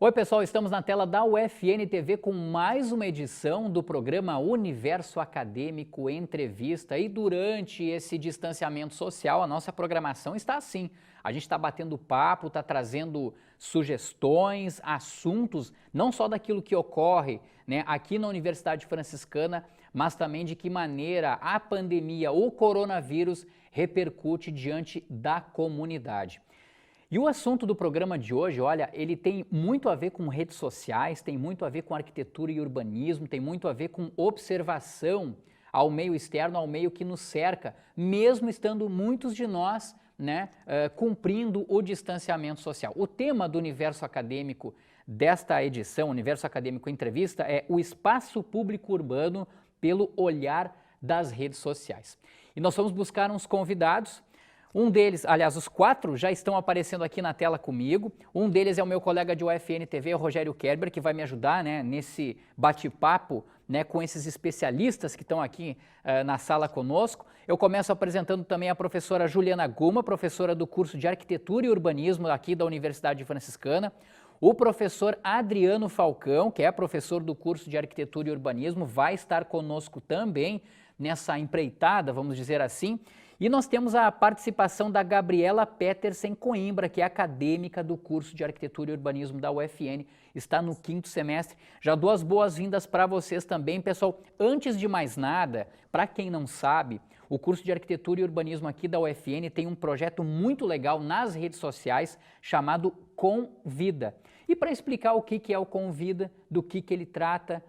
Oi pessoal, estamos na tela da UFN TV com mais uma edição do programa Universo Acadêmico Entrevista. E durante esse distanciamento social, a nossa programação está assim. A gente está batendo papo, está trazendo sugestões, assuntos, não só daquilo que ocorre, né, aqui na Universidade Franciscana, mas também de que maneira a pandemia, o coronavírus, repercute diante da comunidade. E o assunto do programa de hoje, olha, ele tem muito a ver com redes sociais, tem muito a ver com arquitetura e urbanismo, tem muito a ver com observação ao meio externo, ao meio que nos cerca, mesmo estando muitos de nós, né, cumprindo o distanciamento social. O tema do universo acadêmico desta edição, Universo Acadêmico Entrevista, é o espaço público urbano pelo olhar das redes sociais. E nós vamos buscar uns convidados. Um deles, aliás, os quatro já estão aparecendo aqui na tela comigo. Um deles é o meu colega de UFN TV, o Rogério Kerber, que vai me ajudar, né, nesse bate-papo, né, com esses especialistas que estão aqui na sala conosco. Eu começo apresentando também a professora Juliana Guma, professora do curso de Arquitetura e Urbanismo aqui da Universidade Franciscana. O professor Adriano Falcão, que é professor do curso de Arquitetura e Urbanismo, vai estar conosco também nessa empreitada, vamos dizer assim. E nós temos a participação da Gabriela Petersen Coimbra, que é acadêmica do curso de Arquitetura e Urbanismo da UFN, está no 5º semestre. Já dou as boas-vindas para vocês também, pessoal. Antes de mais nada, para quem não sabe, o curso de Arquitetura e Urbanismo aqui da UFN tem um projeto muito legal nas redes sociais chamado Convida. E para explicar o que é o Convida, do que ele trata,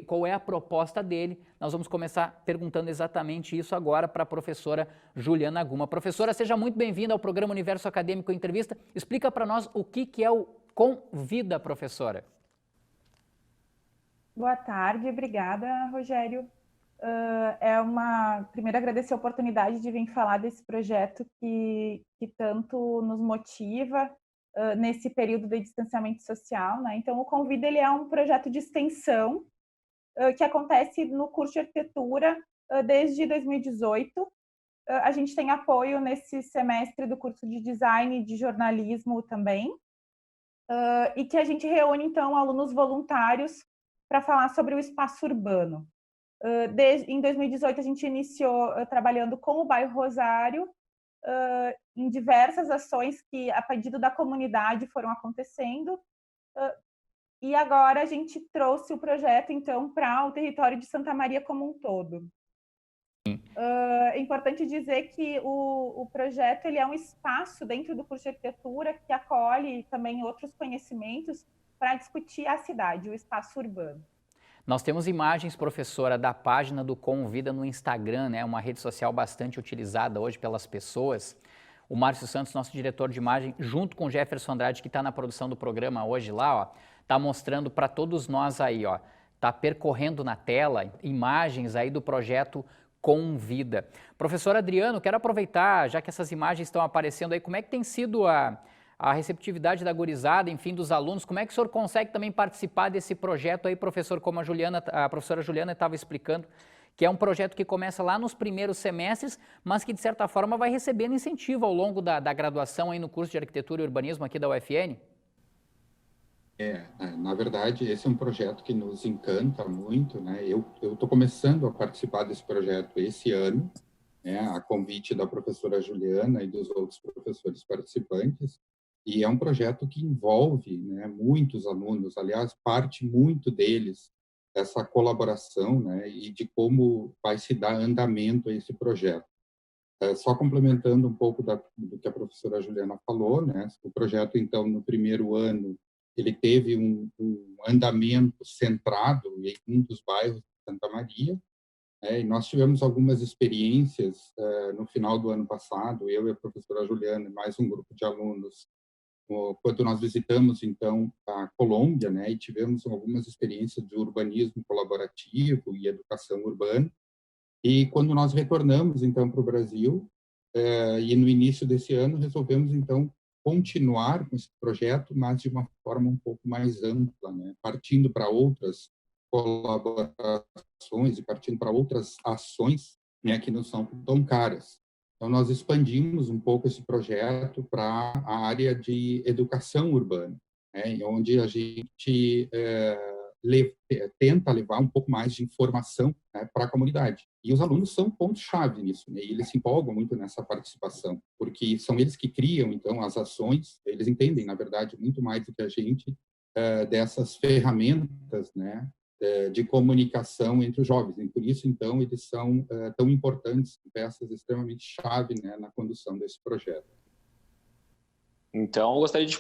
qual é a proposta dele, nós vamos começar perguntando exatamente isso agora para a professora Juliana Guma. Professora, seja muito bem-vinda ao programa Universo Acadêmico Entrevista. Explica para nós o que é o Convida, professora. Boa tarde, obrigada, Rogério. Primeiro, agradecer a oportunidade de vir falar desse projeto que tanto nos motiva nesse período de distanciamento social, né? Então, o Convida ele é um projeto de extensão que acontece no curso de arquitetura desde 2018. A gente tem apoio nesse semestre do curso de design e de jornalismo também, e que a gente reúne, então, alunos voluntários para falar sobre o espaço urbano. Em 2018, a gente iniciou trabalhando com o bairro Rosário, em diversas ações que, a pedido da comunidade, foram acontecendo. E agora a gente trouxe o projeto, então, para o território de Santa Maria como um todo. É importante dizer que o projeto ele é um espaço dentro do curso de arquitetura que acolhe também outros conhecimentos para discutir a cidade, o espaço urbano. Nós temos imagens, professora, da página do Convida no Instagram, né? Uma rede social bastante utilizada hoje pelas pessoas. O Márcio Santos, nosso diretor de imagem, junto com o Jefferson Andrade, que está na produção do programa hoje lá, ó, está mostrando para todos nós aí, ó, está percorrendo na tela imagens aí do projeto Convida. Professor Adriano, quero aproveitar, já que essas imagens estão aparecendo aí, como é que tem sido a receptividade da gurizada, enfim, dos alunos? Como é que o senhor consegue também participar desse projeto aí, professor, como a professora Juliana estava explicando, que é um projeto que começa lá nos primeiros semestres, mas que, de certa forma, vai recebendo incentivo ao longo da graduação aí no curso de Arquitetura e Urbanismo aqui da UFN? Na verdade, esse é um projeto que nos encanta muito, né? Eu estou começando a participar desse projeto esse ano, né, a convite da professora Juliana e dos outros professores participantes, e é um projeto que envolve, né, muitos alunos, aliás, parte muito deles dessa colaboração, né, e de como vai se dar andamento a esse projeto. Só complementando um pouco do que a professora Juliana falou, né, o projeto, então, no primeiro ano, ele teve um andamento centrado em um dos bairros de Santa Maria, e nós tivemos algumas experiências no final do ano passado, eu e a professora Juliana, mais um grupo de alunos, quando nós visitamos, então, a Colômbia, né, e tivemos algumas experiências de urbanismo colaborativo e educação urbana. E quando nós retornamos, então, para o Brasil, e no início desse ano, resolvemos, então, continuar com esse projeto, mas de uma forma um pouco mais ampla, né, partindo para outras colaborações e partindo para outras ações, né, que não são tão caras. Então, nós expandimos um pouco esse projeto para a área de educação urbana, né, onde a gente tenta levar um pouco mais de informação, né, para a comunidade. E os alunos são ponto-chave nisso, né, e eles se empolgam muito nessa participação, porque são eles que criam, então, as ações, eles entendem, na verdade, muito mais do que a gente, dessas ferramentas, né, de comunicação entre os jovens. E por isso, então, eles são tão importantes, peças extremamente chave, né, na condução desse projeto. Então, eu gostaria de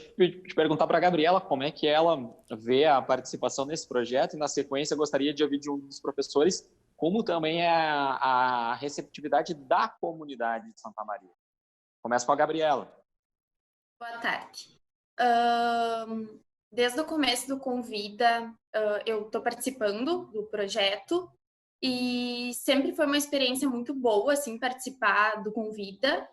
perguntar para a Gabriela como é que ela vê a participação nesse projeto e, na sequência, eu gostaria de ouvir de um dos professores como também é a receptividade da comunidade de Santa Maria. Começa com a Gabriela. Boa tarde. Desde o começo do Convida, eu estou participando do projeto e sempre foi uma experiência muito boa, assim, participar do Convida.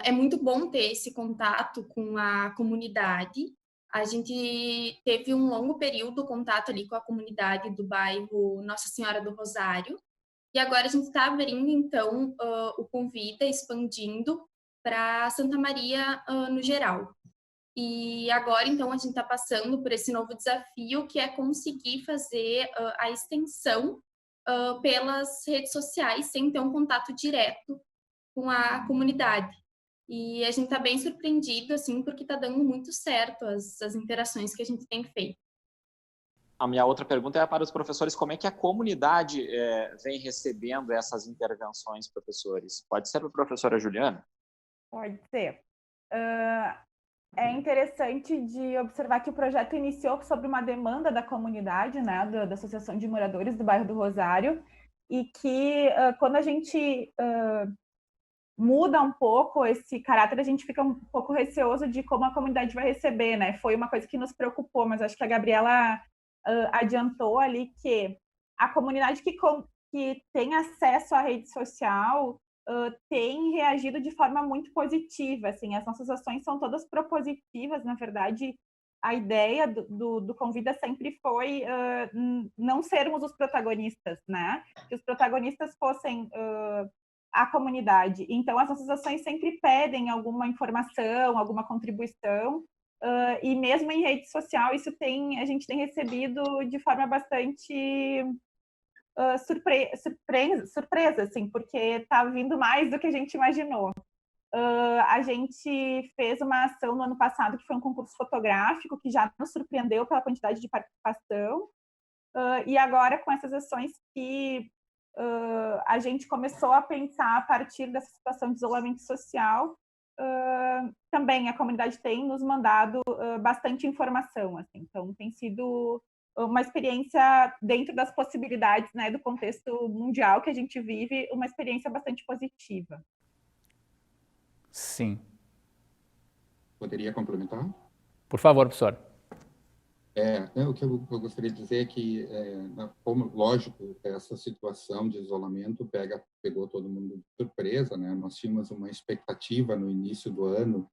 É muito bom ter esse contato com a comunidade. A gente teve um longo período de contato ali com a comunidade do bairro Nossa Senhora do Rosário. E agora a gente está abrindo, então, o Convida, expandindo para Santa Maria no geral. E agora, então, a gente está passando por esse novo desafio, que é conseguir fazer a extensão pelas redes sociais, sem ter um contato direto com a comunidade. E a gente está bem surpreendido, assim, porque está dando muito certo as interações que a gente tem feito. A minha outra pergunta é para os professores, como é que a comunidade vem recebendo essas intervenções, professores? Pode ser para a professora Juliana? Pode ser. É interessante de observar que o projeto iniciou sobre uma demanda da comunidade, né, da Associação de Moradores do Bairro do Rosário, e que quando a gente muda um pouco esse caráter, a gente fica um pouco receoso de como a comunidade vai receber, né? Foi uma coisa que nos preocupou, mas acho que a Gabriela adiantou ali que a comunidade que tem acesso à rede social tem reagido de forma muito positiva, assim, as nossas ações são todas propositivas, na verdade, a ideia do Convida sempre foi não sermos os protagonistas, né? Que os protagonistas fossem a comunidade. Então, as nossas ações sempre pedem alguma informação, alguma contribuição, e mesmo em rede social, a gente tem recebido de forma bastante surpresa, assim, porque está vindo mais do que a gente imaginou. A gente fez uma ação no ano passado, que foi um concurso fotográfico, que já nos surpreendeu pela quantidade de participação, e agora com essas ações que a gente começou a pensar a partir dessa situação de isolamento social, também a comunidade tem nos mandado bastante informação, assim, então tem sido uma experiência dentro das possibilidades, né, do contexto mundial que a gente vive, uma experiência bastante positiva. Sim. Poderia complementar? Por favor, professor. O que eu gostaria de dizer é que, como lógico, essa situação de isolamento pegou todo mundo de surpresa, né? Nós tínhamos uma expectativa no início do ano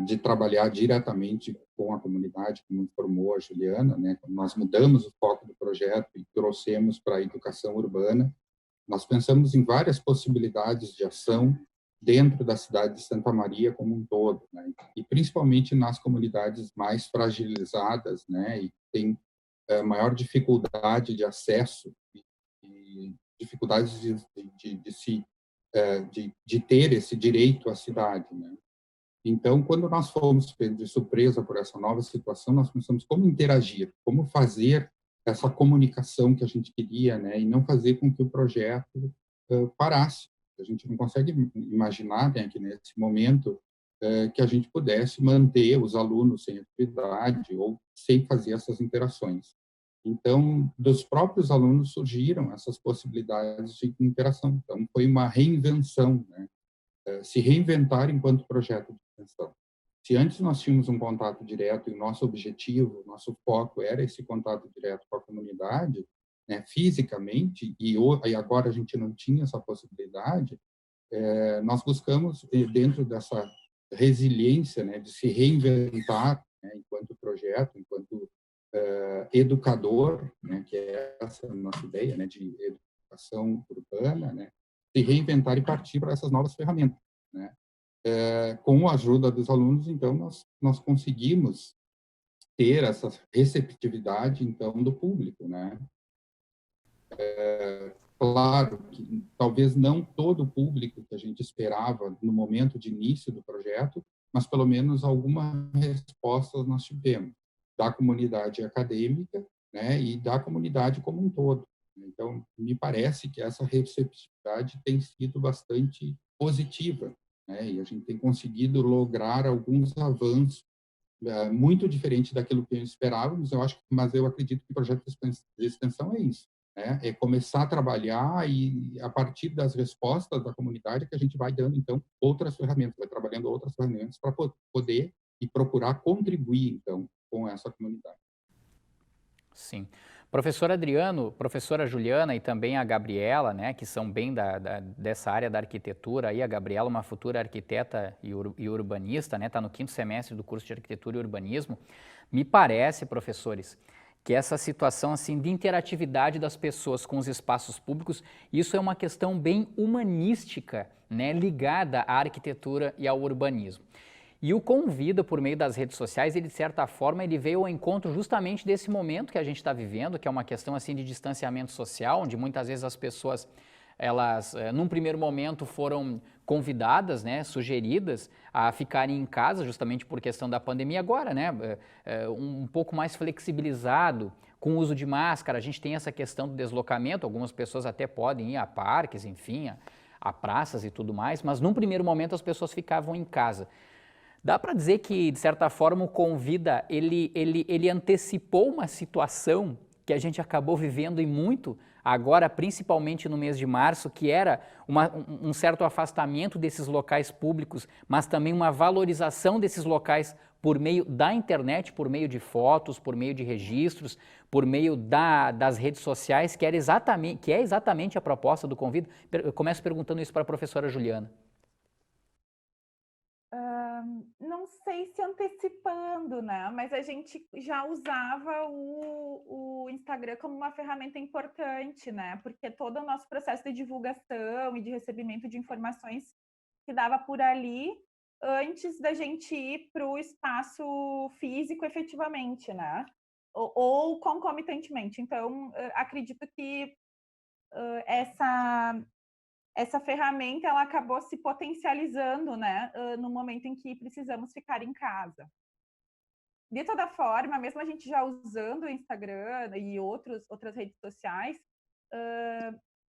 de trabalhar diretamente com a comunidade, como informou a Juliana, né? Nós mudamos o foco do projeto e trouxemos para a educação urbana. Nós pensamos em várias possibilidades de ação dentro da cidade de Santa Maria como um todo, né? E principalmente nas comunidades mais fragilizadas, né? E tem maior dificuldade de acesso e dificuldades de ter esse direito à cidade, né? Então, quando nós fomos pegos de surpresa por essa nova situação, nós pensamos como interagir, como fazer essa comunicação que a gente queria, né? E não fazer com que o projeto parasse. A gente não consegue imaginar, né, que nesse momento que a gente pudesse manter os alunos sem atividade ou sem fazer essas interações. Então, dos próprios alunos surgiram essas possibilidades de interação. Então, foi uma reinvenção, né? Se reinventar enquanto projeto de extensão. Se antes nós tínhamos um contato direto e o nosso objetivo, nosso foco era esse contato direto com a comunidade, né, fisicamente, e agora a gente não tinha essa possibilidade, nós buscamos, dentro dessa resiliência, né, de se reinventar, né, enquanto projeto, enquanto educador, né, que é essa a nossa ideia, né, de educação urbana, né, se reinventar e partir para essas novas ferramentas, né? com a ajuda dos alunos, então, nós conseguimos ter essa receptividade, então, do público, né? Claro que talvez não todo o público que a gente esperava no momento de início do projeto, mas pelo menos algumas respostas nós tivemos da comunidade acadêmica, né, e da comunidade como um todo. Então, me parece que essa receptividade tem sido bastante positiva, né, e a gente tem conseguido lograr alguns avanços muito diferente daquilo que eu esperava, mas eu acredito que o projeto de extensão é isso, né? É começar a trabalhar e, a partir das respostas da comunidade, que a gente vai dando, então, outras ferramentas, vai trabalhando outras ferramentas para poder e procurar contribuir, então, com essa comunidade. Sim. Professor Adriano, professora Juliana e também a Gabriela, né, que são bem dessa área da arquitetura, aí a Gabriela, uma futura arquiteta e urbanista, né, está no 5º semestre do curso de arquitetura e urbanismo. Me parece, professores, que essa situação assim de interatividade das pessoas com os espaços públicos, isso é uma questão bem humanística, né, ligada à arquitetura e ao urbanismo. E o Convida, por meio das redes sociais, ele de certa forma ele veio ao encontro justamente desse momento que a gente está vivendo, que é uma questão assim de distanciamento social, onde muitas vezes as pessoas, elas, num primeiro momento foram convidadas, né, sugeridas a ficarem em casa, justamente por questão da pandemia. Agora, né, um pouco mais flexibilizado, com o uso de máscara, a gente tem essa questão do deslocamento, algumas pessoas até podem ir a parques, enfim, a praças e tudo mais, mas num primeiro momento as pessoas ficavam em casa. Dá para dizer que, de certa forma, o Convida, ele antecipou uma situação que a gente acabou vivendo e muito, agora, principalmente no mês de março, que era um certo afastamento desses locais públicos, mas também uma valorização desses locais por meio da internet, por meio de fotos, por meio de registros, por meio das redes sociais, que é exatamente a proposta do Convida. Eu começo perguntando isso para a professora Juliana. Não sei se antecipando, né? Mas a gente já usava o Instagram como uma ferramenta importante, né? Porque todo o nosso processo de divulgação e de recebimento de informações se dava por ali antes da gente ir para o espaço físico efetivamente, né? Ou concomitantemente. Então, acredito que essa ferramenta ela acabou se potencializando, né, no momento em que precisamos ficar em casa. De toda forma, mesmo a gente já usando o Instagram e outras redes sociais,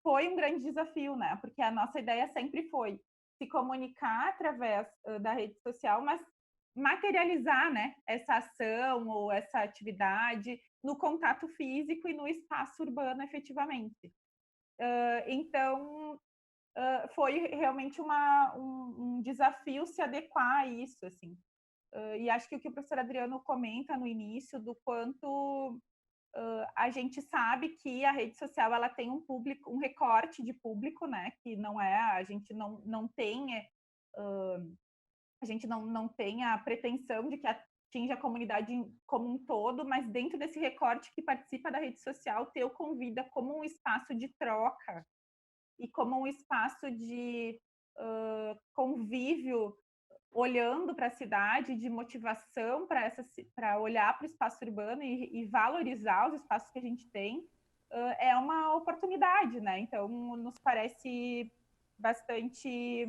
foi um grande desafio, né? Porque a nossa ideia sempre foi se comunicar através da rede social, mas materializar, né, essa ação ou essa atividade no contato físico e no espaço urbano efetivamente. Então, foi realmente um desafio se adequar a isso, assim. E acho que o que o professor Adriano comenta no início do quanto a gente sabe que a rede social ela tem um recorte de público, né? Que não é, a gente não tem a gente não tem a pretensão de que atinja a comunidade como um todo, mas dentro desse recorte que participa da rede social, ter o Convida como um espaço de troca e como um espaço de convívio, olhando para a cidade, de motivação para olhar para o espaço urbano e valorizar os espaços que a gente tem, é uma oportunidade, né? Então, nos parece bastante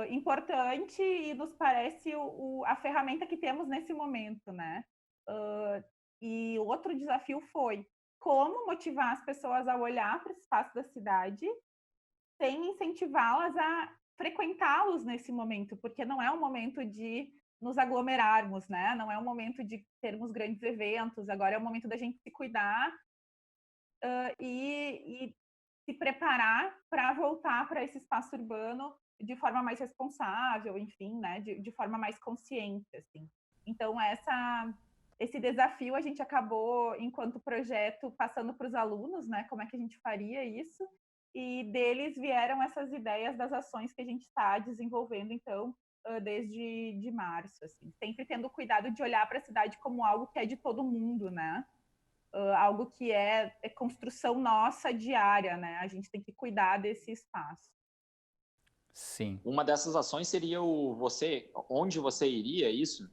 importante e nos parece a ferramenta que temos nesse momento, né? E outro desafio foi como motivar as pessoas a olhar para o espaço da cidade sem incentivá-las a frequentá-los nesse momento, porque não é um momento de nos aglomerarmos, né? Não é um momento de termos grandes eventos, agora é o momento da gente se cuidar e se preparar para voltar para esse espaço urbano de forma mais responsável, enfim, né? De forma mais consciente, assim. Então, esse desafio a gente acabou, enquanto projeto, passando para os alunos, né? Como é que a gente faria isso? E deles vieram essas ideias das ações que a gente está desenvolvendo, então, desde de março, assim. Sempre tendo cuidado de olhar para a cidade como algo que é de todo mundo, né? Algo que é construção nossa diária, né? A gente tem que cuidar desse espaço. Sim. Uma dessas ações seria onde você iria, isso?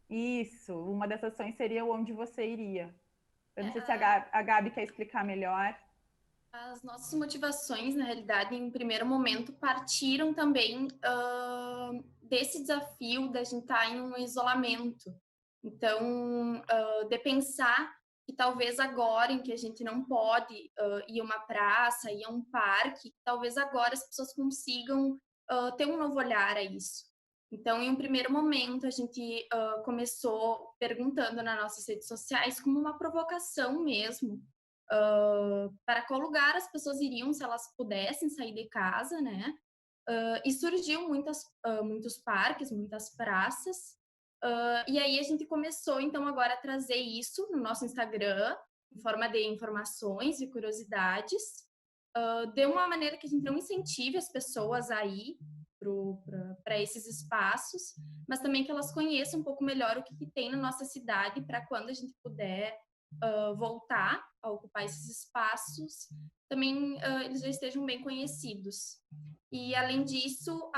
Isso, uma dessas ações seria o onde você iria. Eu não sei se a Gabi quer explicar melhor. As nossas motivações, na realidade, em primeiro momento, partiram também desse desafio da gente estar em um isolamento. Então, de pensar que talvez agora, em que a gente não pode ir a uma praça, ir a um parque, talvez agora as pessoas consigam ter um novo olhar a isso. Então, em um primeiro momento, a gente começou perguntando nas nossas redes sociais como uma provocação mesmo, para qual lugar as pessoas iriam se elas pudessem sair de casa, né? E surgiu muitos parques, muitas praças. E aí a gente começou, então, agora a trazer isso no nosso Instagram, em forma de informações e curiosidades, de uma maneira que a gente não incentive as pessoas a ir para esses espaços, mas também que elas conheçam um pouco melhor o que tem na nossa cidade, para quando a gente puder voltar a ocupar esses espaços, também eles já estejam bem conhecidos. E, além disso,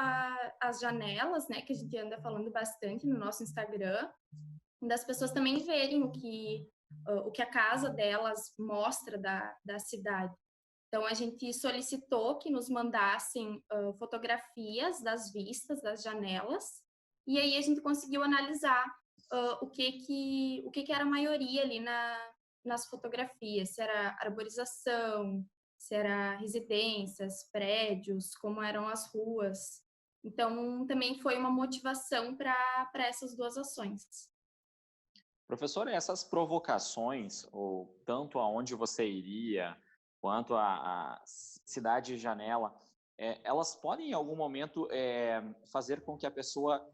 as janelas, né, que a gente anda falando bastante no nosso Instagram, das pessoas também verem o que a casa delas mostra da cidade. Então, a gente solicitou que nos mandassem fotografias das vistas, das janelas, e aí a gente conseguiu analisar o que era a maioria ali nas fotografias, se era arborização, se era residências, prédios, como eram as ruas. Então, também foi uma motivação para essas duas ações. Professor, essas provocações, ou tanto aonde você iria, quanto a cidade janela, elas podem em algum momento fazer com que a pessoa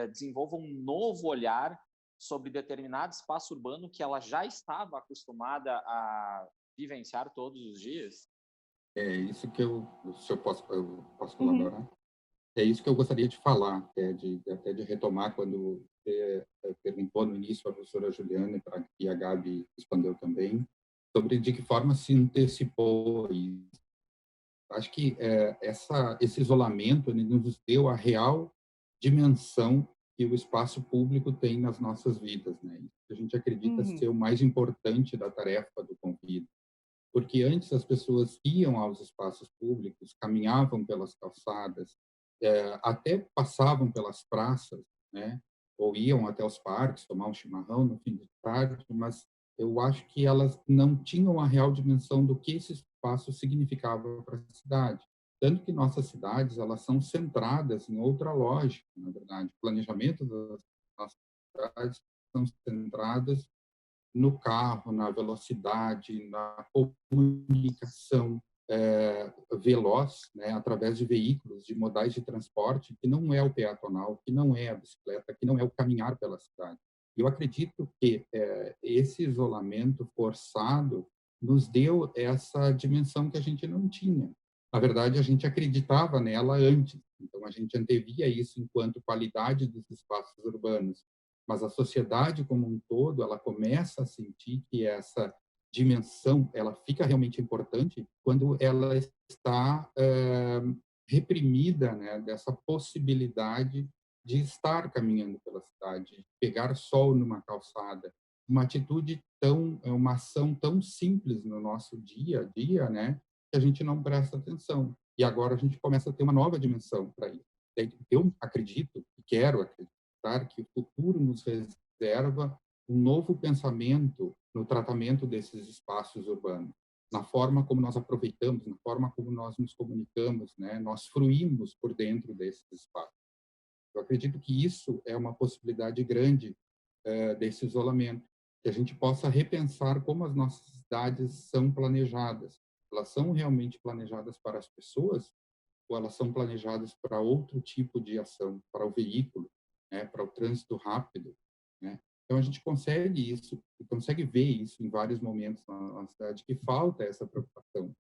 desenvolva um novo olhar sobre determinado espaço urbano que ela já estava acostumada a vivenciar todos os dias? É isso que se eu posso colaborar. É isso que eu gostaria de falar, até de retomar quando você perguntou no início a professora Juliana e a Gabi respondeu também, sobre de que forma se antecipou isso. Acho que esse isolamento ele nos deu a real dimensão que o espaço público tem nas nossas vidas, né? Isso que a gente acredita ser o mais importante da tarefa do convívio, porque antes as pessoas iam aos espaços públicos, caminhavam pelas calçadas, até passavam pelas praças, né? Ou iam até os parques tomar um chimarrão no fim de tarde, mas eu acho que elas não tinham a real dimensão do que esse espaço significava para a cidade. Tanto que nossas cidades elas são centradas em outra lógica, na verdade. O planejamento das nossas cidades são centradas no carro, na velocidade, na comunicação veloz, né, através de veículos, de modais de transporte, que não é o peatonal, que não é a bicicleta, que não é o caminhar pela cidade. Eu acredito que esse isolamento forçado nos deu essa dimensão que a gente não tinha. Na verdade, a gente acreditava nela antes, então a gente antevia isso enquanto qualidade dos espaços urbanos, mas a sociedade como um todo, ela começa a sentir que essa dimensão, ela fica realmente importante quando ela está reprimida, né, dessa possibilidade de estar caminhando pela cidade, de pegar sol numa calçada, uma ação tão simples no nosso dia a dia, né, que a gente não presta atenção. E agora a gente começa a ter uma nova dimensão para isso. Eu acredito, e quero acreditar, que o futuro nos reserva um novo pensamento no tratamento desses espaços urbanos, na forma como nós aproveitamos, na forma como nós nos comunicamos, né? Nós fruímos por dentro desses espaços. Eu acredito que isso é uma possibilidade grande desse isolamento, que a gente possa repensar como as nossas cidades são planejadas. Elas são realmente planejadas para as pessoas ou elas são planejadas para outro tipo de ação, para o veículo, né? Para o trânsito rápido, né? Então a gente consegue ver isso em vários momentos na cidade, que falta essa preocupação.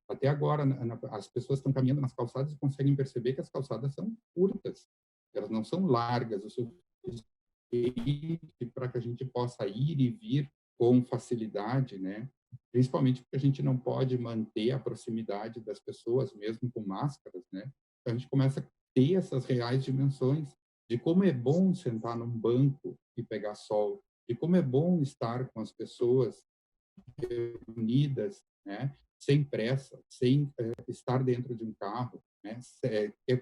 Até agora, as pessoas estão caminhando nas calçadas e conseguem perceber que as calçadas são curtas, elas não são largas o suficiente para que a gente possa ir e vir com facilidade, né? Principalmente porque a gente não pode manter a proximidade das pessoas, mesmo com máscaras, né? a gente começa a ter essas reais dimensões de como é bom sentar num banco e pegar sol, de como é bom estar com as pessoas reunidas, né, sem pressa, sem estar dentro de um carro, né,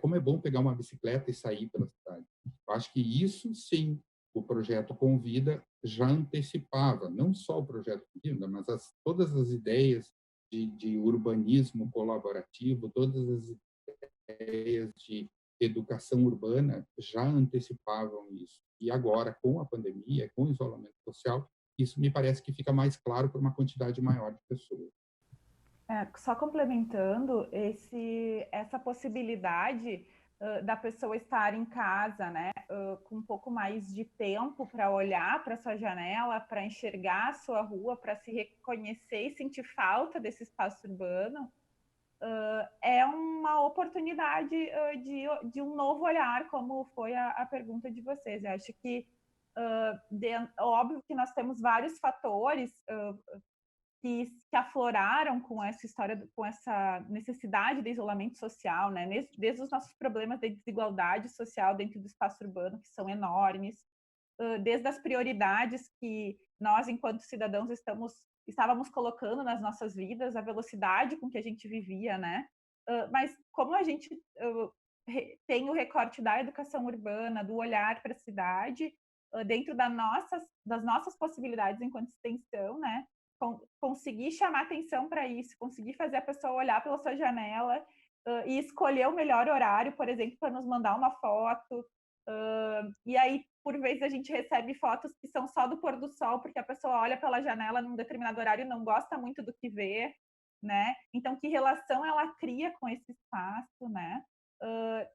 como é bom pegar uma bicicleta e sair pela cidade. Eu acho que isso, sim, o projeto Convida já antecipava, não só o projeto Convida, mas todas as ideias de urbanismo colaborativo, todas as ideias de educação urbana já antecipavam isso. E agora, com a pandemia, com o isolamento social, isso me parece que fica mais claro para uma quantidade maior de pessoas. Só complementando, essa possibilidade da pessoa estar em casa, né, com um pouco mais de tempo para olhar para sua janela, para enxergar a sua rua, para se reconhecer e sentir falta desse espaço urbano, é uma oportunidade de um novo olhar, como foi a pergunta de vocês. Eu acho que, óbvio que nós temos vários fatores que afloraram com essa história, com essa necessidade de isolamento social, né? Desde os nossos problemas de desigualdade social dentro do espaço urbano, que são enormes, desde as prioridades que nós, enquanto cidadãos, estávamos colocando nas nossas vidas, a velocidade com que a gente vivia, né? Mas como a gente tem o recorte da educação urbana, do olhar para a cidade, dentro das nossas possibilidades enquanto extensão, né? Conseguir chamar atenção para isso, conseguir fazer a pessoa olhar pela sua janela e escolher o melhor horário, por exemplo, para nos mandar uma foto. E aí, por vezes, a gente recebe fotos que são só do pôr do sol, porque a pessoa olha pela janela num determinado horário e não gosta muito do que vê, né? Então, que relação ela cria com esse espaço, né?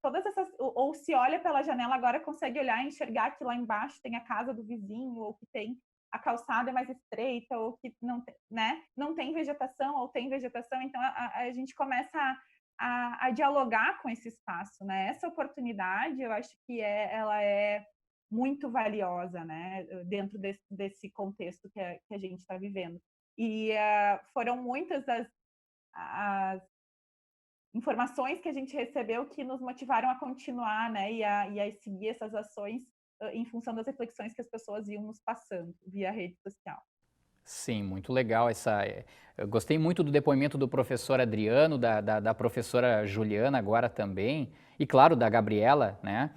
Todas essas, ou se olha pela janela agora consegue olhar e enxergar que lá embaixo tem a casa do vizinho, ou que tem a calçada é mais estreita, ou que não tem vegetação, ou tem vegetação. Então a gente começa a dialogar com esse espaço, né? Essa oportunidade, eu acho que ela é muito valiosa, né? Dentro desse contexto que a gente está vivendo. E foram muitas as informações que a gente recebeu que nos motivaram a continuar, né? E a seguir essas ações em função das reflexões que as pessoas iam nos passando via rede social. Sim, muito legal eu gostei muito do depoimento do professor Adriano, da professora Juliana agora também, e claro, da Gabriela, né?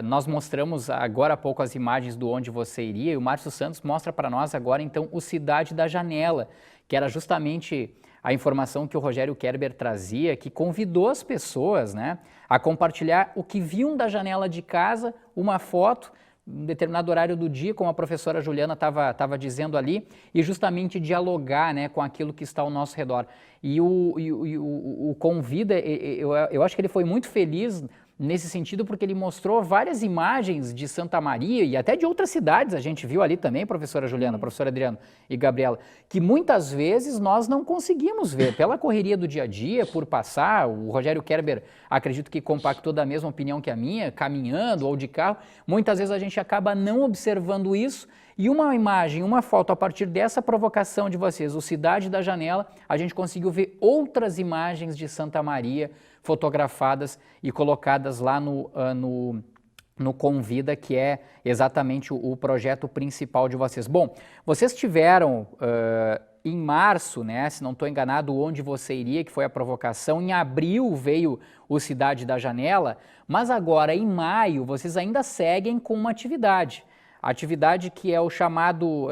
Nós mostramos agora há pouco as imagens do Onde Você Iria, e o Márcio Santos mostra para nós agora, então, o Cidade da Janela, que era justamente a informação que o Rogério Kerber trazia, que convidou as pessoas, né, a compartilhar o que viam da janela de casa, uma foto, em determinado horário do dia, como a professora Juliana estava dizendo ali, e justamente dialogar, né, com aquilo que está ao nosso redor. E o Convida, eu acho que ele foi muito feliz nesse sentido, porque ele mostrou várias imagens de Santa Maria e até de outras cidades, a gente viu ali também, professora Juliana, professora Adriano e Gabriela, que muitas vezes nós não conseguimos ver, pela correria do dia a dia, por passar, o Rogério Kerber, acredito que compactou da mesma opinião que a minha, caminhando ou de carro, muitas vezes a gente acaba não observando isso, e uma imagem, uma foto, a partir dessa provocação de vocês, o Cidade da Janela, a gente conseguiu ver outras imagens de Santa Maria fotografadas e colocadas lá no Convida, que é exatamente o projeto principal de vocês. Bom, vocês tiveram em março, né, se não estou enganado, Onde Você Iria, que foi a provocação, em abril veio o Cidade da Janela, mas agora em maio vocês ainda seguem com uma atividade. A atividade que é o chamado,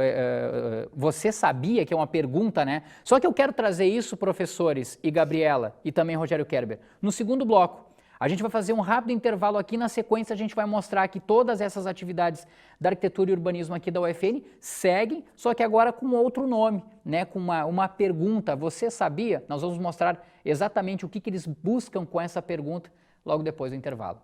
você sabia, que é uma pergunta, né? Só que eu quero trazer isso, professores e Gabriela e também Rogério Kerber, no segundo bloco. A gente vai fazer um rápido intervalo aqui, na sequência a gente vai mostrar que todas essas atividades da arquitetura e urbanismo aqui da UFN seguem, só que agora com outro nome, né? Com uma pergunta, você sabia? Nós vamos mostrar exatamente o que eles buscam com essa pergunta logo depois do intervalo.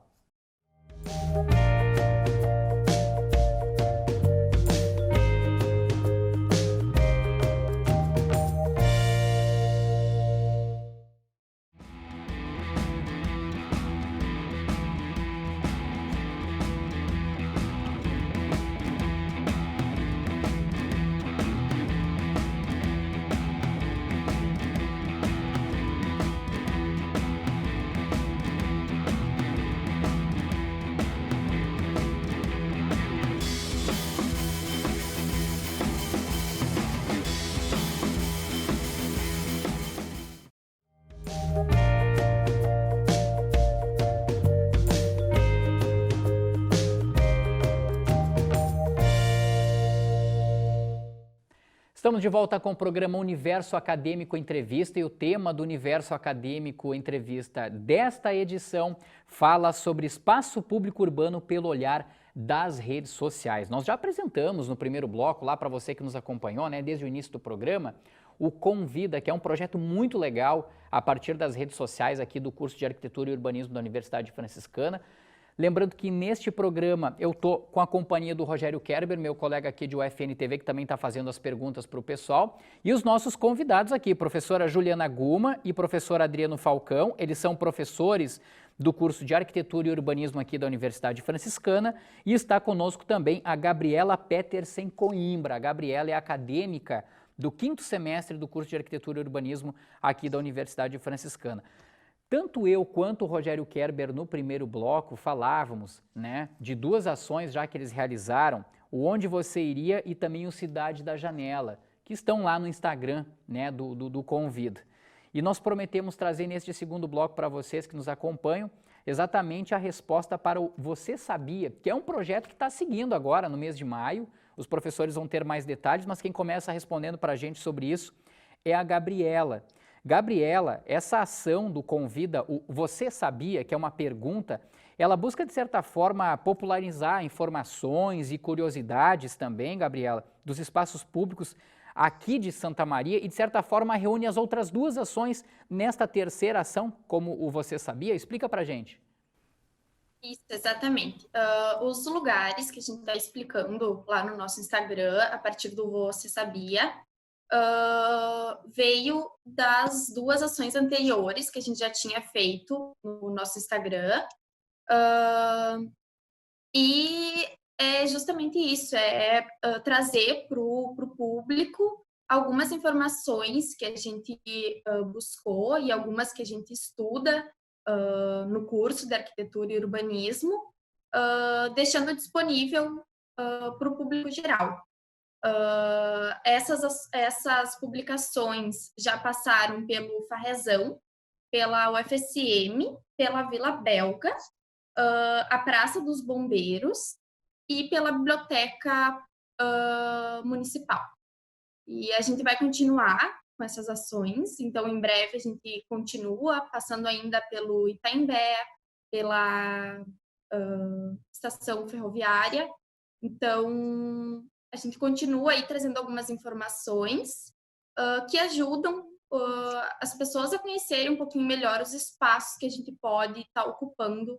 Estamos de volta com o programa Universo Acadêmico Entrevista e o tema do Universo Acadêmico Entrevista desta edição fala sobre espaço público urbano pelo olhar das redes sociais. Nós já apresentamos no primeiro bloco, lá para você que nos acompanhou, né, desde o início do programa, o Convida, que é um projeto muito legal a partir das redes sociais aqui do curso de Arquitetura e Urbanismo da Universidade Franciscana. Lembrando que neste programa eu estou com a companhia do Rogério Kerber, meu colega aqui de UFN TV, que também está fazendo as perguntas para o pessoal, e os nossos convidados aqui, professora Juliana Guma e professor Adriano Falcão. Eles são professores do curso de Arquitetura e Urbanismo aqui da Universidade Franciscana, e está conosco também a Gabriela Petersen Coimbra. A Gabriela é acadêmica do 5º semestre do curso de Arquitetura e Urbanismo aqui da Universidade Franciscana. Tanto eu quanto o Rogério Kerber no primeiro bloco falávamos, né, de duas ações já que eles realizaram, o Onde Você Iria e também o Cidade da Janela, que estão lá no Instagram, né, do Convida. E nós prometemos trazer neste segundo bloco para vocês que nos acompanham exatamente a resposta para o Você Sabia, que é um projeto que está seguindo agora no mês de maio. Os professores vão ter mais detalhes, mas quem começa respondendo para a gente sobre isso é a Gabriela. Gabriela, essa ação do Convida, o Você Sabia, que é uma pergunta, ela busca, de certa forma, popularizar informações e curiosidades também, Gabriela, dos espaços públicos aqui de Santa Maria e, de certa forma, reúne as outras duas ações nesta terceira ação, como o Você Sabia? Explica pra gente. Isso, exatamente. Os lugares que a gente está explicando lá no nosso Instagram, a partir do Você Sabia, veio das duas ações anteriores que a gente já tinha feito no nosso Instagram, e é justamente isso, trazer para o público algumas informações que a gente buscou e algumas que a gente estuda no curso de Arquitetura e Urbanismo, deixando disponível para o público geral. Essas publicações já passaram pelo Farrezão, pela UFSM, pela Vila Belga, a Praça dos Bombeiros e pela Biblioteca Municipal. E a gente vai continuar com essas ações, então em breve a gente continua passando ainda pelo Itaimbé, pela estação ferroviária. Então a gente continua aí trazendo algumas informações que ajudam as pessoas a conhecerem um pouquinho melhor os espaços que a gente pode estar ocupando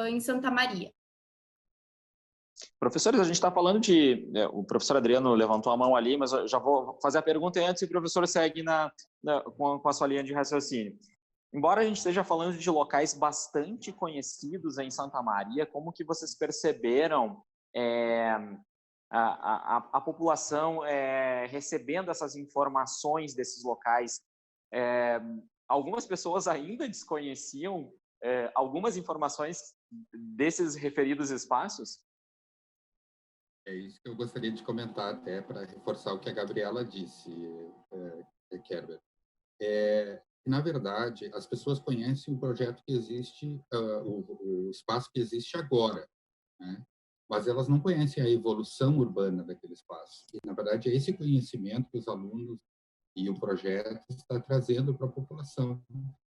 em Santa Maria. Professores, a gente está falando o professor Adriano levantou a mão ali, mas eu já vou fazer a pergunta antes e o professor segue com a sua linha de raciocínio. Embora a gente esteja falando de locais bastante conhecidos em Santa Maria, como que vocês perceberam a população recebendo essas informações desses locais? Algumas pessoas ainda desconheciam algumas informações desses referidos espaços? É isso que eu gostaria de comentar até para reforçar o que a Gabriela disse, Kerber. Na verdade, as pessoas conhecem o projeto que existe, o espaço que existe agora, né? Mas elas não conhecem a evolução urbana daquele espaço. E, na verdade, é esse conhecimento que os alunos e o projeto está trazendo para a população.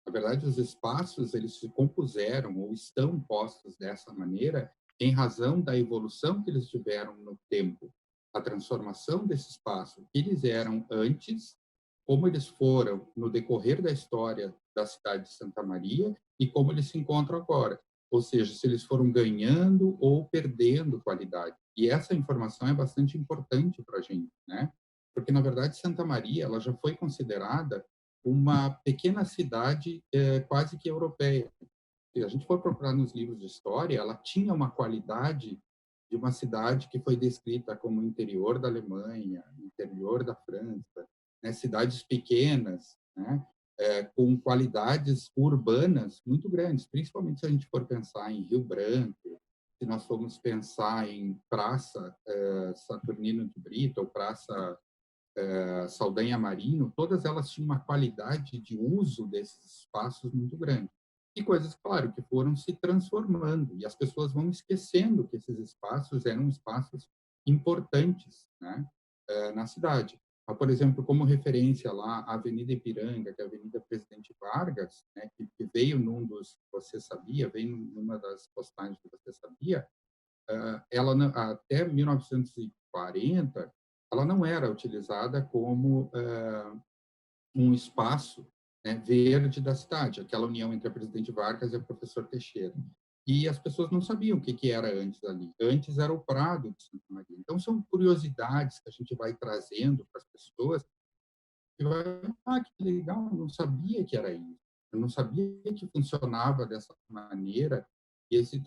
Na verdade, os espaços eles se compuseram ou estão postos dessa maneira em razão da evolução que eles tiveram no tempo, a transformação desse espaço, que eles eram antes, como eles foram no decorrer da história da cidade de Santa Maria e como eles se encontram agora. Ou seja, se eles foram ganhando ou perdendo qualidade. E essa informação é bastante importante para a gente, né? Porque, na verdade, Santa Maria ela já foi considerada uma pequena cidade quase que europeia. Se a gente for procurar nos livros de história, ela tinha uma qualidade de uma cidade que foi descrita como interior da Alemanha, interior da França, né? Cidades pequenas, né? Com qualidades urbanas muito grandes, principalmente se a gente for pensar em Rio Branco, se nós formos pensar em Praça Saturnino de Brito ou Praça Saldanha Marinho, todas elas tinham uma qualidade de uso desses espaços muito grande. E coisas, claro, que foram se transformando, e as pessoas vão esquecendo que esses espaços eram espaços importantes, né, na cidade. por exemplo, como referência lá, a Avenida Ipiranga, que é a Avenida Presidente Vargas, né, que veio num dos Você Sabia, veio numa das postagens do Você Sabia, ela até 1940, ela não era utilizada como um espaço, né, verde da cidade, aquela união entre a Presidente Vargas e a Professor Teixeira. E as pessoas não sabiam o que era antes ali. Antes era o Prado de Santa Maria. Então, são curiosidades que a gente vai trazendo para as pessoas e vai, que legal, eu não sabia que era isso. Eu não sabia que funcionava dessa maneira. E esse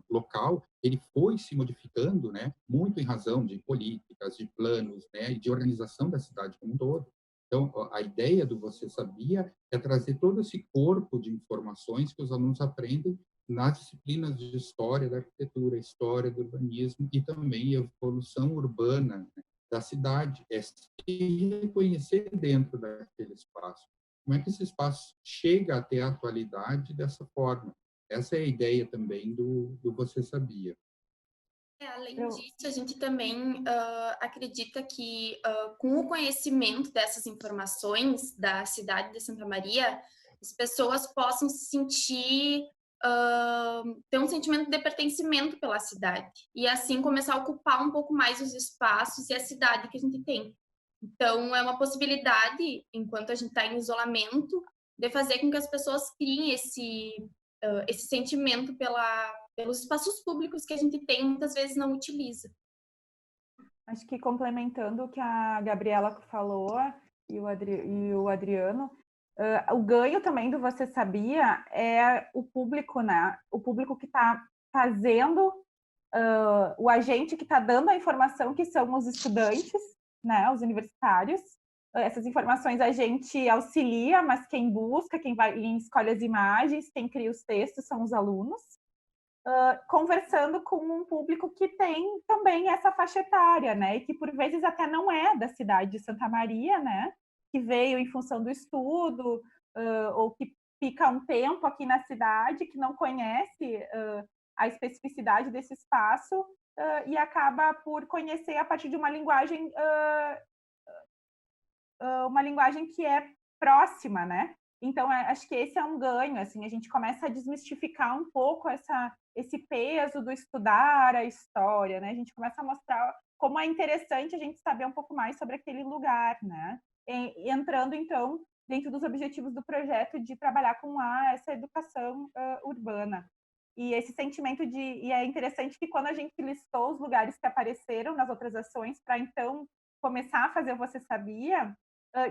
local, ele foi se modificando, né, muito em razão de políticas, de planos, né, e de organização da cidade como um todo. Então, a ideia do Você Sabia é trazer todo esse corpo de informações que os alunos aprendem nas disciplinas de história da arquitetura, história do urbanismo e também evolução urbana, né, da cidade, é se reconhecer dentro daquele espaço. Como é que esse espaço chega até a atualidade dessa forma? Essa é a ideia também do Você Sabia. Além disso, a gente também acredita que com o conhecimento dessas informações da cidade de Santa Maria, as pessoas possam se sentir, ter um sentimento de pertencimento pela cidade e assim começar a ocupar um pouco mais os espaços e a cidade que a gente tem. Então, é uma possibilidade, enquanto a gente está em isolamento, de fazer com que as pessoas criem esse sentimento pelos espaços públicos que a gente tem e muitas vezes não utiliza. Acho que complementando o que a Gabriela falou e o Adriano, o ganho também do Você Sabia é o público, né? O público que está fazendo, o agente que está dando a informação, que são os estudantes, né? Os universitários. Essas informações a gente auxilia, mas quem busca, quem vai, quem escolhe as imagens, quem cria os textos são os alunos. Conversando com um público que tem também essa faixa etária, né? E que por vezes até não é da cidade de Santa Maria, né? Que veio em função do estudo, ou que fica um tempo aqui na cidade, que não conhece a especificidade desse espaço e acaba por conhecer a partir de uma linguagem que é próxima, né? Então, acho que esse é um ganho, assim, a gente começa a desmistificar um pouco esse peso do estudar a história, né? A gente começa a mostrar como é interessante a gente saber um pouco mais sobre aquele lugar, né? E entrando, então, dentro dos objetivos do projeto de trabalhar com essa educação urbana. E esse sentimento e é interessante que quando a gente listou os lugares que apareceram nas outras ações para, então, começar a fazer o Você Sabia,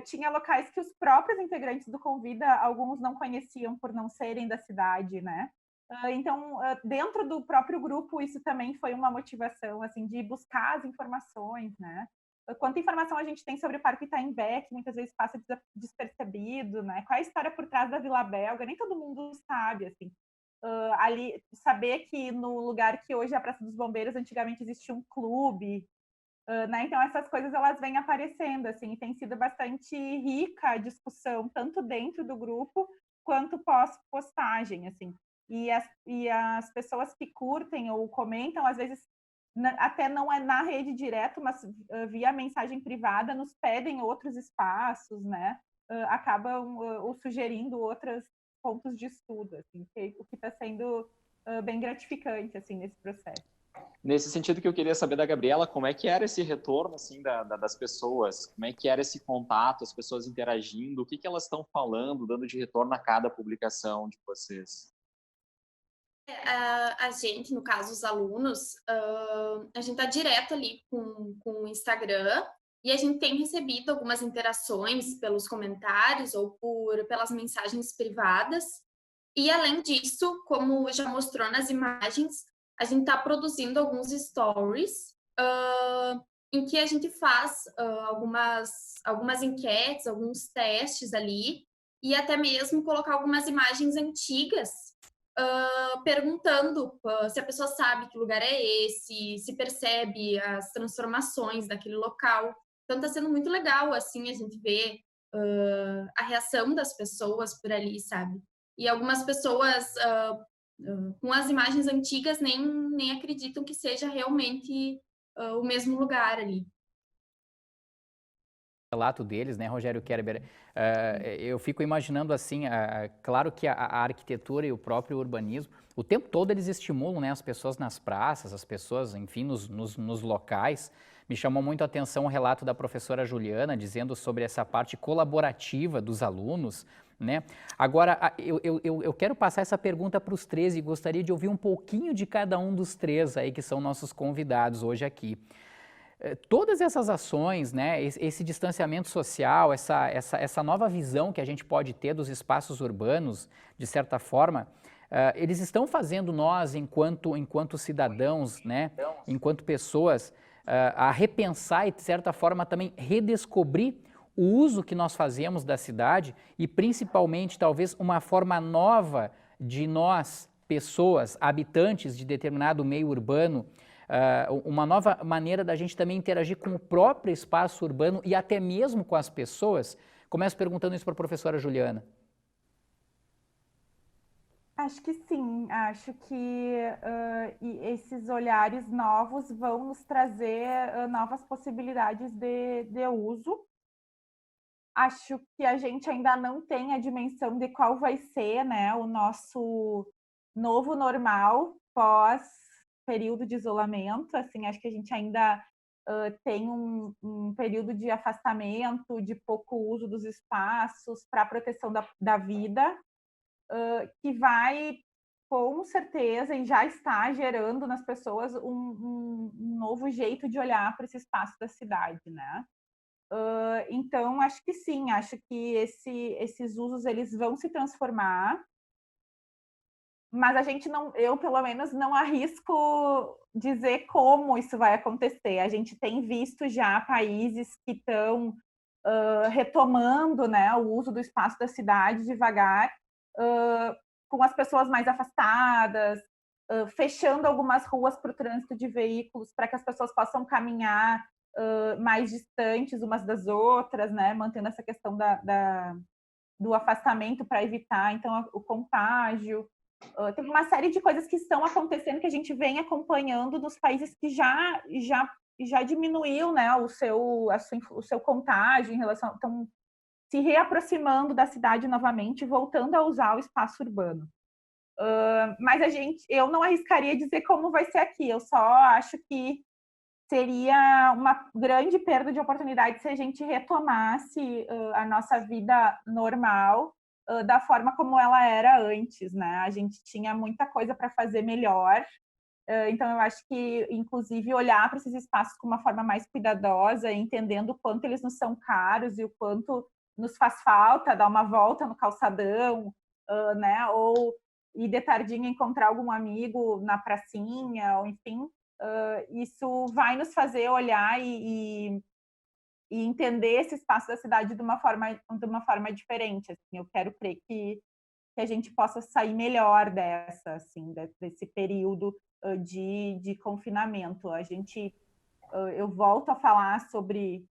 tinha locais que os próprios integrantes do Convida, alguns não conheciam por não serem da cidade, né? Então, dentro do próprio grupo, isso também foi uma motivação, assim, de buscar as informações, né? Quanta informação a gente tem sobre o Parque Itaimbé, que muitas vezes passa despercebido, né? Qual é a história por trás da Vila Belga? Nem todo mundo sabe, assim. Ali, saber que no lugar que hoje é a Praça dos Bombeiros, antigamente existia um clube, né? Então, essas coisas elas vêm aparecendo, assim, e tem sido bastante rica a discussão, tanto dentro do grupo, quanto pós-postagem, assim. E as pessoas que curtem ou comentam, às vezes, até não é na rede direto, mas via mensagem privada, nos pedem outros espaços, né? Acabam ou sugerindo outros pontos de estudo, assim, o que está sendo bem gratificante, assim, nesse processo. Nesse sentido que eu queria saber da Gabriela, como é que era esse retorno assim das pessoas? Como é que era esse contato, as pessoas interagindo? O que elas estão falando, dando de retorno a cada publicação de vocês? A gente, no caso, os alunos, a gente está direto ali com o Instagram e a gente tem recebido algumas interações pelos comentários ou pelas mensagens privadas. E, além disso, como já mostrou nas imagens, a gente está produzindo alguns stories em que a gente faz algumas enquetes, alguns testes ali, e até mesmo colocar algumas imagens antigas, perguntando se a pessoa sabe que lugar é esse, se percebe as transformações daquele local. Então, está sendo muito legal, assim, a gente ver a reação das pessoas por ali, sabe? E algumas pessoas, com as imagens antigas, nem acreditam que seja realmente o mesmo lugar ali. relato deles, né, Rogério Kerber, eu fico imaginando assim, claro que a arquitetura e o próprio urbanismo, o tempo todo eles estimulam, né, as pessoas nas praças, as pessoas, enfim, nos locais. Me chamou muito a atenção o relato da professora Juliana, dizendo sobre essa parte colaborativa dos alunos, né? Agora, eu quero passar essa pergunta para os três e gostaria de ouvir um pouquinho de cada um dos três aí que são nossos convidados hoje aqui. Todas essas ações, né, esse distanciamento social, essa nova visão que a gente pode ter dos espaços urbanos, de certa forma, eles estão fazendo nós, enquanto cidadãos, né, enquanto pessoas, a repensar e, de certa forma, também redescobrir o uso que nós fazemos da cidade e, principalmente, talvez, uma forma nova de nós, pessoas, habitantes de determinado meio urbano, uma nova maneira da gente também interagir com o próprio espaço urbano e até mesmo com as pessoas. Começo perguntando isso para a professora Juliana. Acho que sim, acho que esses olhares novos vão nos trazer novas possibilidades de uso. Acho que a gente ainda não tem a dimensão de qual vai ser, né, o nosso novo normal pós período de isolamento. Assim, acho que a gente ainda tem um período de afastamento, de pouco uso dos espaços para a proteção da vida, que vai, com certeza, e já está gerando nas pessoas um novo jeito de olhar para esse espaço da cidade, né? Então, acho que sim, acho que esses usos eles vão se transformar, mas a gente não, eu pelo menos não arrisco dizer como isso vai acontecer. A gente tem visto já países que estão retomando, né, o uso do espaço da cidade devagar, com as pessoas mais afastadas, fechando algumas ruas para o trânsito de veículos, para que as pessoas possam caminhar mais distantes umas das outras, né, mantendo essa questão do afastamento para evitar, então, o contágio. Tem uma série de coisas que estão acontecendo que a gente vem acompanhando nos países que já diminuiu, né, o seu contágio em relação, estão se reaproximando da cidade novamente, voltando a usar o espaço urbano. Mas eu não arriscaria dizer como vai ser aqui. Eu só acho que seria uma grande perda de oportunidade se a gente retomasse a nossa vida normal da forma como ela era antes, né? A gente tinha muita coisa para fazer melhor. Então, eu acho que, inclusive, olhar para esses espaços com uma forma mais cuidadosa, entendendo o quanto eles nos são caros e o quanto nos faz falta dar uma volta no calçadão, né? Ou ir de tardinha encontrar algum amigo na pracinha, ou enfim, isso vai nos fazer olhar e entender esse espaço da cidade de uma forma diferente. Assim, eu quero crer que a gente possa sair melhor desse período de confinamento. Eu volto a falar sobre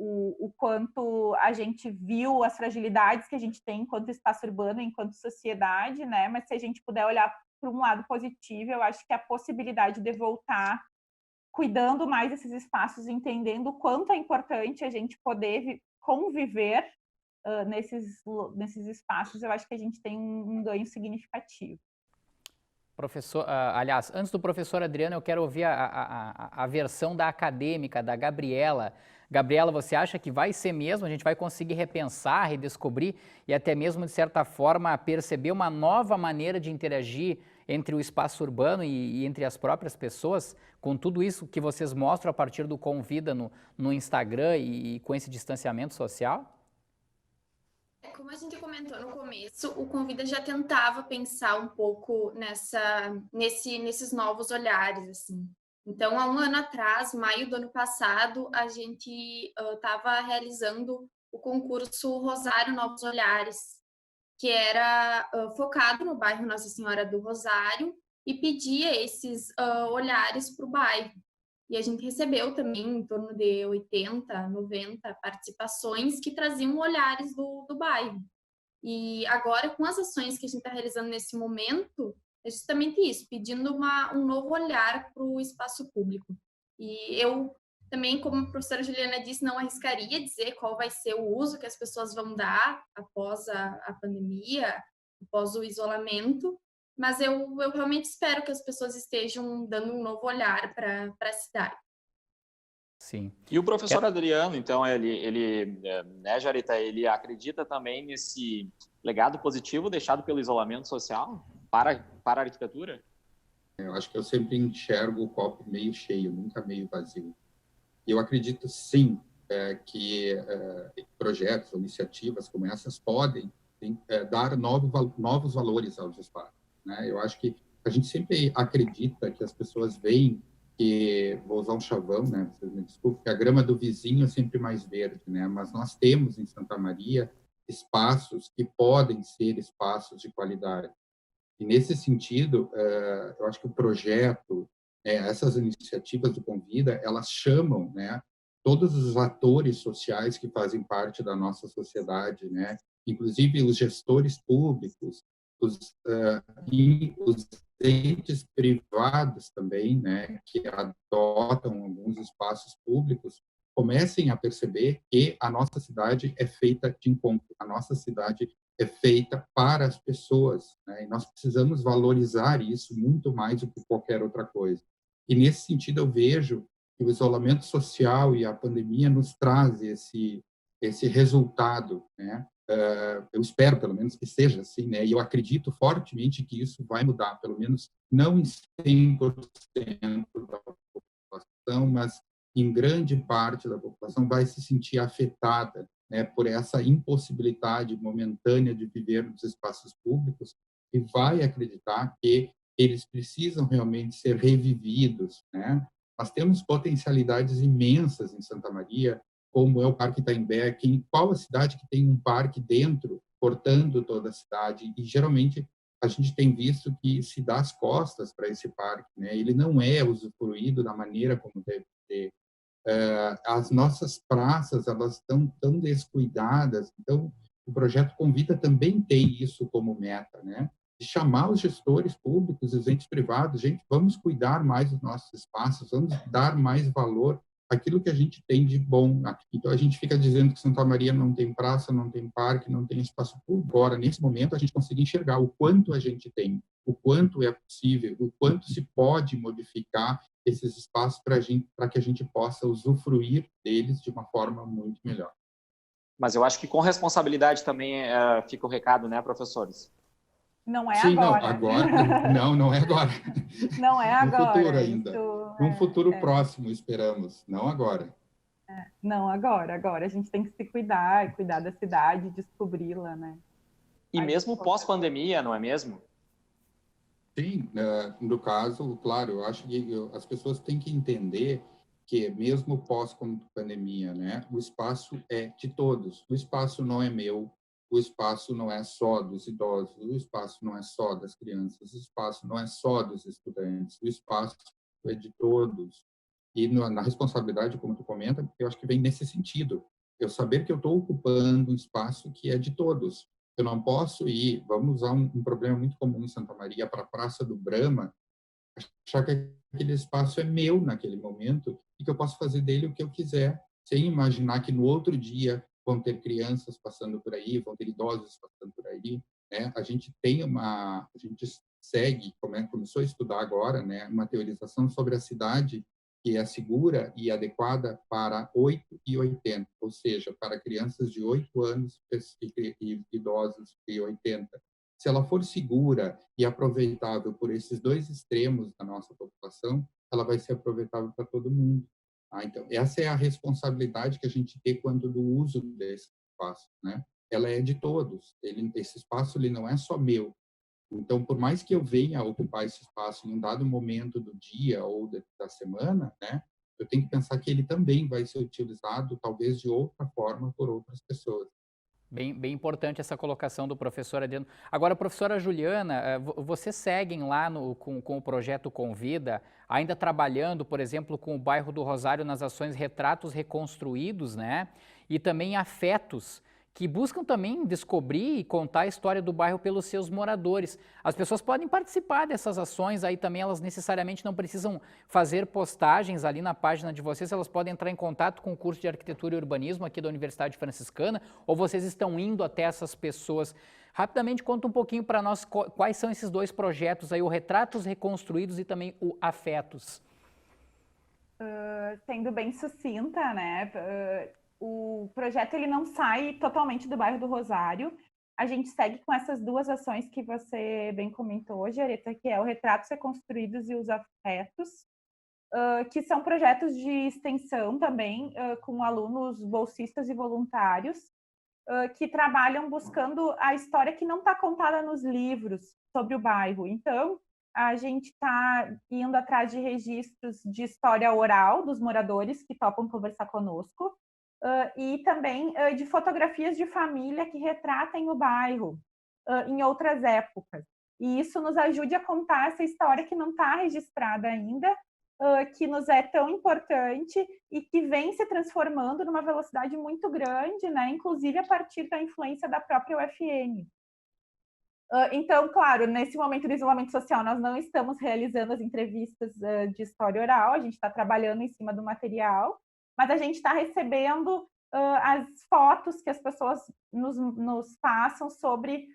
o quanto a gente viu as fragilidades que a gente tem enquanto espaço urbano, enquanto sociedade, né? Mas se a gente puder olhar para um lado positivo, eu acho que a possibilidade de voltar cuidando mais desses espaços, entendendo o quanto é importante a gente poder conviver nesses espaços, eu acho que a gente tem um ganho significativo. Professor, aliás, antes do professor Adriano, eu quero ouvir a versão da acadêmica, da Gabriela. Gabriela, você acha que vai ser mesmo? A gente vai conseguir repensar, redescobrir e até mesmo, de certa forma, perceber uma nova maneira de interagir entre o espaço urbano e entre as próprias pessoas, com tudo isso que vocês mostram a partir do Convida no Instagram e com esse distanciamento social? Como a gente comentou no começo, o Convida já tentava pensar um pouco nesses novos olhares, assim. Então, há um ano atrás, maio do ano passado, a gente estava realizando o concurso Rosário Novos Olhares, que era focado no bairro Nossa Senhora do Rosário e pedia esses olhares para o bairro. E a gente recebeu também em torno de 80, 90 participações que traziam olhares do bairro. E agora, com as ações que a gente está realizando nesse momento, é justamente isso, pedindo um novo olhar para o espaço público. E eu Também, como a professora Juliana disse, não arriscaria dizer qual vai ser o uso que as pessoas vão dar após a pandemia, após o isolamento, mas eu realmente espero que as pessoas estejam dando um novo olhar para a cidade. Sim. E o professor Adriano, então, né, Jarita, ele acredita também nesse legado positivo deixado pelo isolamento social para a arquitetura? Eu acho que eu sempre enxergo o copo meio cheio, nunca meio vazio. E eu acredito, sim, que projetos, iniciativas como essas podem dar novos valores aos espaços, né? Eu acho que a gente sempre acredita que as pessoas veem que, vou usar um chavão, né? Vocês me desculpem, que a grama do vizinho é sempre mais verde, né? Mas nós temos em Santa Maria espaços que podem ser espaços de qualidade. E nesse sentido, eu acho que o projeto, essas iniciativas do Convida, elas chamam, né, todos os atores sociais que fazem parte da nossa sociedade, né, inclusive os gestores públicos, os entes privados também, né, que adotam alguns espaços públicos, comecem a perceber que a nossa cidade é feita de encontro, a nossa cidade é feita para as pessoas, né? E nós precisamos valorizar isso muito mais do que qualquer outra coisa. E nesse sentido eu vejo que o isolamento social e a pandemia nos traz esse resultado, né? Eu espero pelo menos que seja assim, né? E eu acredito fortemente que isso vai mudar, pelo menos não em 100% da população, mas em grande parte da população vai se sentir afetada, né, por essa impossibilidade momentânea de viver nos espaços públicos e vai acreditar que eles precisam realmente ser revividos, né? Nós temos potencialidades imensas em Santa Maria, como é o Parque Itaimbé, qual a cidade que tem um parque dentro, cortando toda a cidade, e geralmente a gente tem visto que se dá as costas para esse parque, né? Ele não é usufruído da maneira como deve ser. As nossas praças, elas estão tão descuidadas, então o projeto Convida também tem isso como meta, né? De chamar os gestores públicos, os entes privados, gente, vamos cuidar mais dos nossos espaços, vamos dar mais valor àquilo que a gente tem de bom. Então a gente fica dizendo que Santa Maria não tem praça, não tem parque, não tem espaço público. Agora, nesse momento, a gente consegue enxergar o quanto a gente tem, o quanto é possível, o quanto se pode modificar esses espaços para que a gente possa usufruir deles de uma forma muito melhor. Mas eu acho que com responsabilidade também fica o recado, né, professores? Não é Sim, agora. não é agora. Não é agora. No futuro ainda. Num futuro próximo, esperamos. Não agora. Não agora. Agora a gente tem que se cuidar, cuidar da cidade, descobri-la, né? E mesmo pós-pandemia, não é mesmo? Sim, no caso, claro, eu acho que as pessoas têm que entender que mesmo pós-pandemia, né, o espaço é de todos. O espaço não é meu, o espaço não é só dos idosos, o espaço não é só das crianças, o espaço não é só dos estudantes, o espaço é de todos. E na responsabilidade, como tu comenta, eu acho que vem nesse sentido. Eu saber que eu estou ocupando um espaço que é de todos. Eu não posso ir, vamos usar um problema muito comum em Santa Maria, para a Praça do Brama, achar que aquele espaço é meu naquele momento e que eu posso fazer dele o que eu quiser, sem imaginar que no outro dia vão ter crianças passando por aí, vão ter idosos passando por aí, né? A gente segue, começou a estudar agora, né, uma teorização sobre a cidade que é segura e adequada para 8 e 80, ou seja, para crianças de 8 anos e idosos de 80. Se ela for segura e aproveitável por esses dois extremos da nossa população, ela vai ser aproveitável para todo mundo. Então, essa é a responsabilidade que a gente tem quando do uso desse espaço, né? Ela é de todos. Esse espaço ele não é só meu. Então, por mais que eu venha a ocupar esse espaço em um dado momento do dia ou da semana, né, eu tenho que pensar que ele também vai ser utilizado, talvez de outra forma, por outras pessoas. Bem importante essa colocação do professor Adriano. Agora, professora Juliana, vocês seguem lá com o projeto Convida, ainda trabalhando, por exemplo, com o bairro do Rosário nas ações Retratos Reconstruídos, né? E também Afetos, que buscam também descobrir e contar a história do bairro pelos seus moradores. As pessoas podem participar dessas ações aí também, elas necessariamente não precisam fazer postagens ali na página de vocês, elas podem entrar em contato com o curso de Arquitetura e Urbanismo aqui da Universidade Franciscana, ou vocês estão indo até essas pessoas. Rapidamente conta um pouquinho para nós quais são esses dois projetos aí, o Retratos Reconstruídos e também o Afetos. Sendo bem sucinta, né? O projeto ele não sai totalmente do bairro do Rosário. A gente segue com essas duas ações que você bem comentou, Jareta, que é o Retratos Reconstruídos e os Afetos, que são projetos de extensão também, com alunos bolsistas e voluntários, que trabalham buscando a história que não está contada nos livros sobre o bairro. Então, a gente está indo atrás de registros de história oral dos moradores que topam conversar conosco, e também de fotografias de família que retratem o bairro em outras épocas. E isso nos ajude a contar essa história que não está registrada ainda, que nos é tão importante e que vem se transformando numa velocidade muito grande, né? Inclusive a partir da influência da própria UFN. Então, claro, nesse momento do isolamento social, nós não estamos realizando as entrevistas de história oral, a gente está trabalhando em cima do material, mas a gente está recebendo as fotos que as pessoas nos passam sobre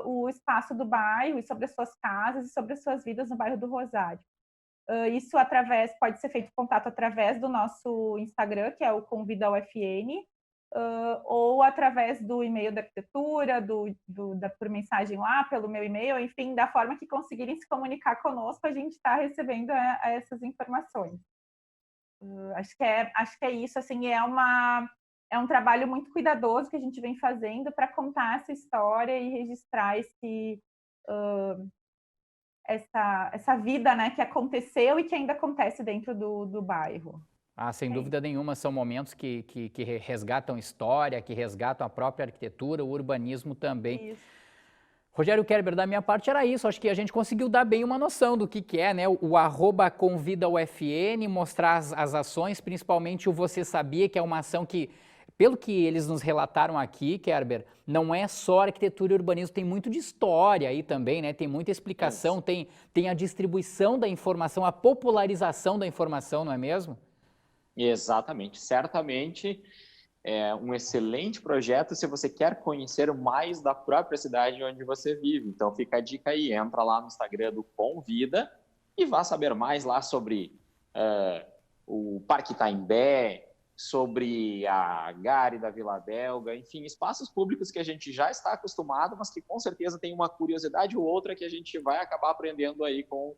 o espaço do bairro e sobre as suas casas e sobre as suas vidas no bairro do Rosário. Isso pode ser feito contato através do nosso Instagram, que é o Convida UFN, ou através do e-mail da arquitetura, por mensagem lá, pelo meu e-mail, enfim, da forma que conseguirem se comunicar conosco, a gente está recebendo essas informações. Acho que é isso, assim, é um trabalho muito cuidadoso que a gente vem fazendo para contar essa história e registrar essa vida, né, que aconteceu e que ainda acontece dentro do bairro. Sem dúvida nenhuma, são momentos que resgatam história, que resgatam a própria arquitetura, o urbanismo também. Isso. Rogério Kerber, da minha parte era isso, acho que a gente conseguiu dar bem uma noção do que é, né? O @convidaufn, mostrar as ações, principalmente o Você Sabia, que é uma ação que, pelo que eles nos relataram aqui, Kerber, não é só arquitetura e urbanismo, tem muito de história aí também, né? Tem muita explicação, tem a distribuição da informação, a popularização da informação, não é mesmo? Exatamente, certamente é um excelente projeto se você quer conhecer mais da própria cidade onde você vive. Então fica a dica aí, entra lá no Instagram do Convida e vá saber mais lá sobre o Parque Itaimbé, sobre a Gare da Vila Belga, enfim, espaços públicos que a gente já está acostumado, mas que com certeza tem uma curiosidade ou outra que a gente vai acabar aprendendo aí com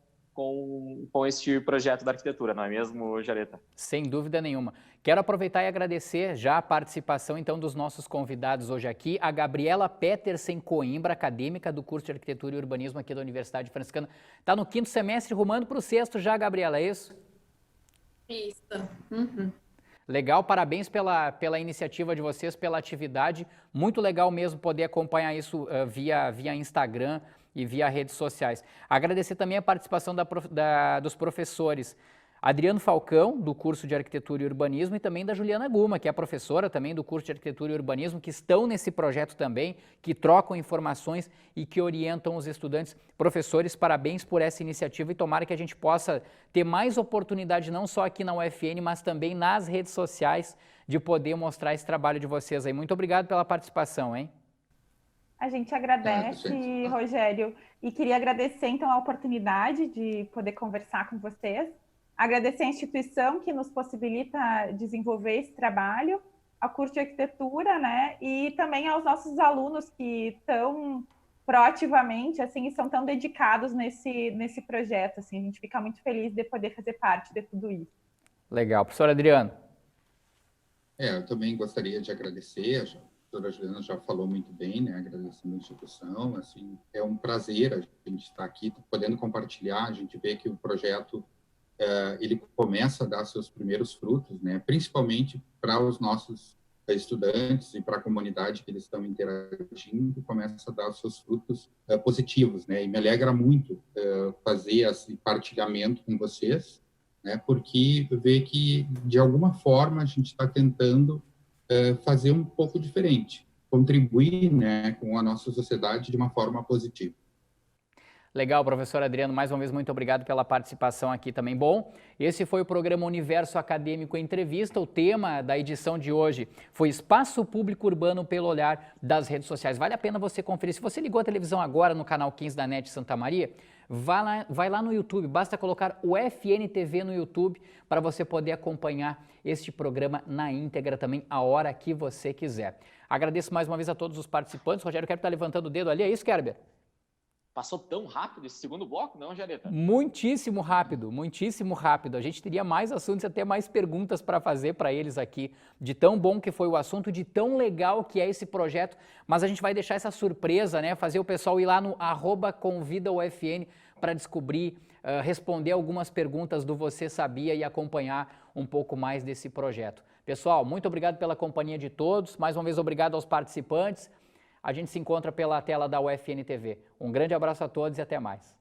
este projeto da arquitetura, não é mesmo, Jareta? Sem dúvida nenhuma. Quero aproveitar e agradecer já a participação, então, dos nossos convidados hoje aqui, a Gabriela Petersen Coimbra, acadêmica do curso de Arquitetura e Urbanismo aqui da Universidade Franciscana. Está no 5º semestre, rumando para o 6º já, Gabriela, é isso? Isso. Uhum. Legal, parabéns pela iniciativa de vocês, pela atividade. Muito legal mesmo poder acompanhar isso via Instagram e via redes sociais. Agradecer também a participação dos professores Adriano Falcão, do curso de Arquitetura e Urbanismo, e também da Juliana Guma, que é professora também do curso de Arquitetura e Urbanismo, que estão nesse projeto também, que trocam informações e que orientam os estudantes. Professores, parabéns por essa iniciativa e tomara que a gente possa ter mais oportunidade, não só aqui na UFN, mas também nas redes sociais, de poder mostrar esse trabalho de vocês aí. Muito obrigado pela participação, hein? A gente agradece, Rogério, e queria agradecer, então, a oportunidade de poder conversar com vocês, agradecer a instituição que nos possibilita desenvolver esse trabalho, ao curso de arquitetura, né, e também aos nossos alunos que estão proativamente, assim, e são tão dedicados nesse projeto, assim, a gente fica muito feliz de poder fazer parte de tudo isso. Legal. Professor Adriano. Eu também gostaria de agradecer, a professora Juliana já falou muito bem, né, agradecendo a instituição, assim, é um prazer a gente estar aqui, podendo compartilhar, a gente vê que o projeto, ele começa a dar seus primeiros frutos, né, principalmente para os nossos estudantes e para a comunidade que eles estão interagindo, começa a dar os seus frutos positivos, né, e me alegra muito fazer esse partilhamento com vocês, né, porque vê que, de alguma forma, a gente está tentando fazer um pouco diferente. contribuir, né, com a nossa sociedade de uma forma positiva. Legal, professor Adriano, mais uma vez muito obrigado pela participação aqui também. Bom, esse foi o programa Universo Acadêmico Entrevista. O tema da edição de hoje foi Espaço Público Urbano pelo olhar das redes sociais. Vale a pena você conferir. Se você ligou a televisão agora no canal 15 da NET Santa Maria, vai lá no YouTube, basta colocar o FN TV no YouTube para você poder acompanhar este programa na íntegra também, a hora que você quiser. Agradeço mais uma vez a todos os participantes. Rogério Kerber está levantando o dedo ali, é isso, Kerber? Passou tão rápido esse segundo bloco, não, Jareta? Muitíssimo rápido, muitíssimo rápido. A gente teria mais assuntos e até mais perguntas para fazer para eles aqui, de tão bom que foi o assunto, de tão legal que é esse projeto, mas a gente vai deixar essa surpresa, né? Fazer o pessoal ir lá no @convidaufn para descobrir, responder algumas perguntas do Você Sabia e acompanhar um pouco mais desse projeto. Pessoal, muito obrigado pela companhia de todos, mais uma vez obrigado aos participantes. A gente se encontra pela tela da UFN TV. Um grande abraço a todos e até mais.